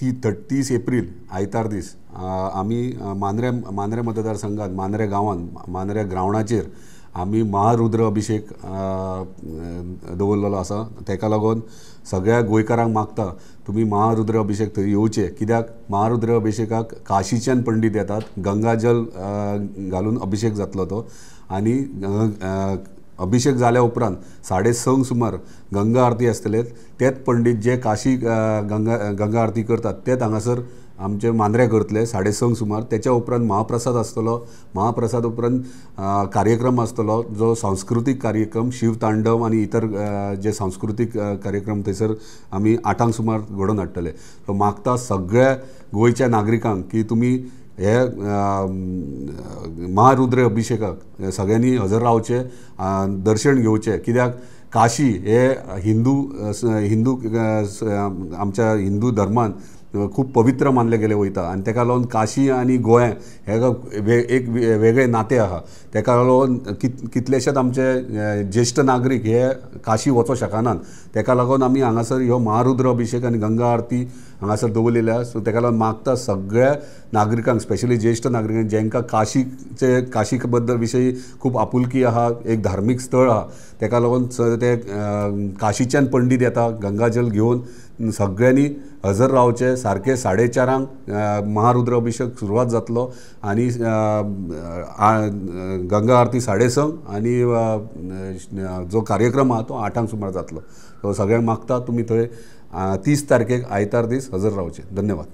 30 April आयतार दीस आमी मांद्रे मतदारसंघात मांद्रे गांवांत मांद्रे ग्रावंडाचेर आमी महारुद्र अभिषेक दवरलेलो आसा। तेका लागून सगळ्या गोंयकारांक मागता तुम्ही महारुद्र अभिषेक थंय येवचे, कित्याक महारुद्र अभिषेकाक काशीच्यान पंडित येतात, गंगाजल घालून अभिषेक जातलो तो। आनी अभिषेक जाल्या उपरांत 6:30 सुमार गंगा आरती आसतले। तेच पंडित जे काशी गंगा आरती करतात तेच हांगासर आमचे मांद्रे करतले 6:30 सुमार। त्याच्या उपरांत महाप्रसाद आसतलो। महाप्रसाद उपरांत कार्यक्रम आसतलो जो सांस्कृतिक कार्यक्रम शिवतांडव आणि इतर जे सांस्कृतिक कार्यक्रम थंयसर आमी 8 सुमार घडोवन हाडटले। तो मागता सगळ्या गोंयच्या नागरिकांक की तुमी हे महारुद्र अभिषेकाक सगळ्यांनी हजर रावचे, दर्शन घेवचे, कित्याक काशी हे हिंदू आमच्या हिंदू धर्मान खूप पवित्र मानले गेले वयता। आनी तेका लागून काशी आनी गोंय हे एक वेगळे नाते आहा। तेका लागून कितलेशेच आमचे ज्येष्ठ नागरीक हे काशी वचो शकनात। तेका लागून आमी हांगासर ह्यो महारुद्र अभिषेक आनी गंगा आरती हांगासर दवरलेल्या। सो तेका लागून मागता सगळ्या नागरिकांक स्पेशली ज्येष्ठ नागरिकांक जेंका काशी बद्दल विशयी खूप आपुलकी आहा, एक धार्मीक स्थळ आहा, तेका लागून ते काशीच्यान पंडित येता गंगाजल घेवन सगळ्यांनी हजर रावचे। सारखे 4:30 महारुद्र अभिषेक सुरवात जातलो आनी गंगा आरती 6:30 आनी जो कार्यक्रम आहा तो 8 सुमार जातलो। सो सगळ्यांक मागता तुम्ही थंय 30 तारखेक आयतार दीस हजर रावचे। धन्यवाद।